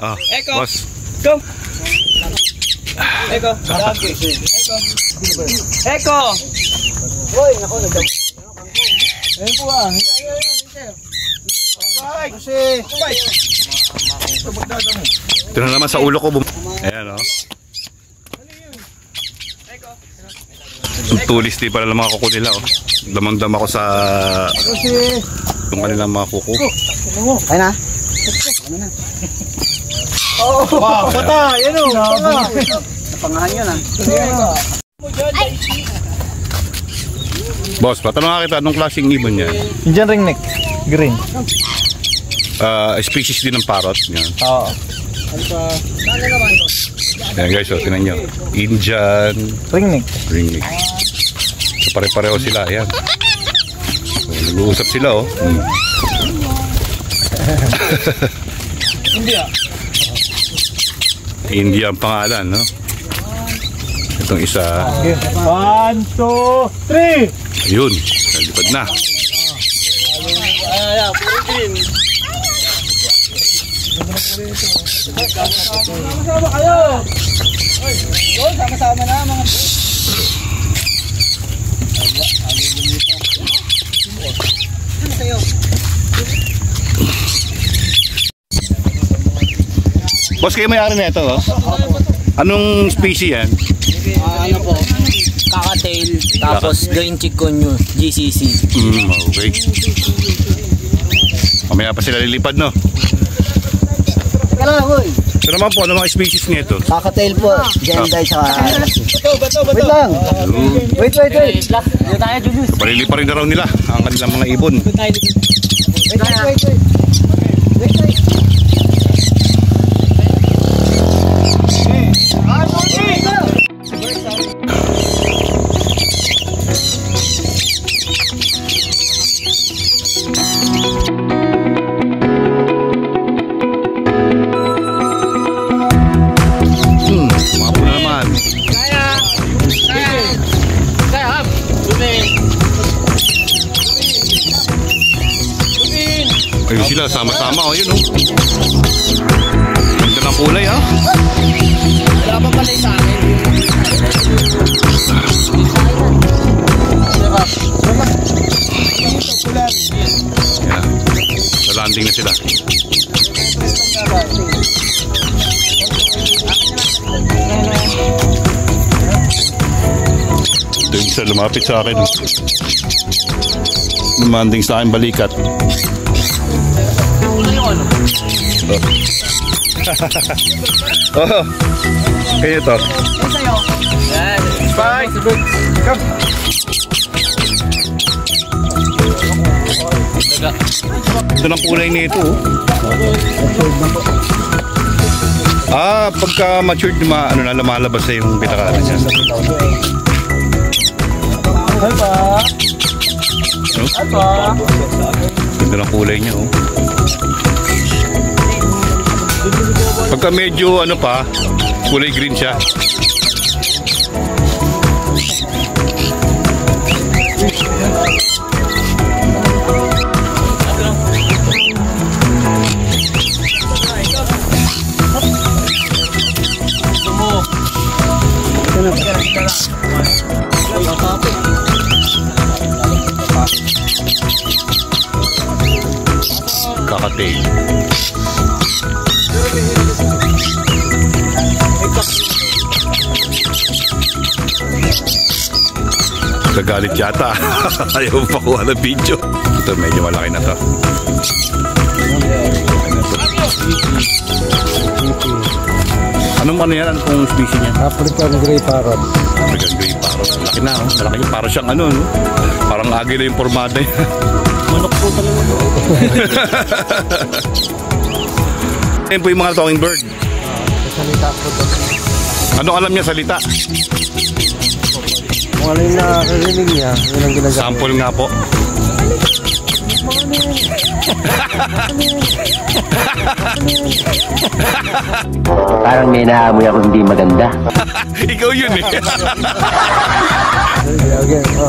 Oh, Eko. boss. Go. Eko. Eko. Hoy, nako, nagdam. Ayun po ah. Bye. Bye. Ito na naman sa ulo ko. Ayan, oh. Ang tulis di pala ng mga kuko nila, oh. Damang-dam ako sa yung kanilang mga kuko. Ay na. Oh, wow, pata. Yan o. Napangahan yun ah. Boss, patanong nga kita, anong klaseng ibon yan? Indian ringneck. Green. Species din ng parrot. Yan. Oo. Yan guys, oh, tinan nyo. Indian Ringneck. ringneck. So, pare-pareho sila, yan. So, nag-uusap sila, oh. India. India ang pangalan, no? Itong isa. 1, 2, 3. Ayun, nalipad na. Puro green. Sama-sama kayo. Sama-sama na mga Boss, kayo may-ari na ito, oh. Anong species yan? Ano po? Kakatail, tapos green chicken nyo, GCC. Okay. Mamaya pa sila lilipad, no? Teka lang, hoy. Ito naman po, ano mga species niya ito? Kakatail po, Genday sa... bato. Wait lang. Wait. Dito tayo, Julius. Palilipa rin na raw nila ang kanilang mga ibon. Wait. Mapo na naman. Ayun sila, sama-sama, oh, yun, oh. Ganda ng kulay, ha? Wala pa pala sa akin. Yeah. Sa landing na sila. Ito yung isa lumapit sa akin. Lumanding sa akin balikat. Oh, kaya ito. Spike. Come. Ito ng kulay nito, oh. Pagka matured, lumalabas na yung pinaka niya. Ganda ng kulay niya, oh. Pagka medyo kulay green siya. Kakatail. Nagalit yata. Ayaw pa kuha ng video. Ito medyo malaki na to. Anong yan? Anong species niya? African gray parrot. African gray parrot. Laki na, oh. Malaki yung parang siyang no? Parang agila yung formada niya. Manok po talaga. Ayan po yung mga talking bird. Salita po ito. Anong alam niya salita? Kung ano yung nakakarinig niya, yun ang ginagawa. Sample nga po. Parang may naamoy ako hindi maganda. Ikaw yun, eh. Okay, go.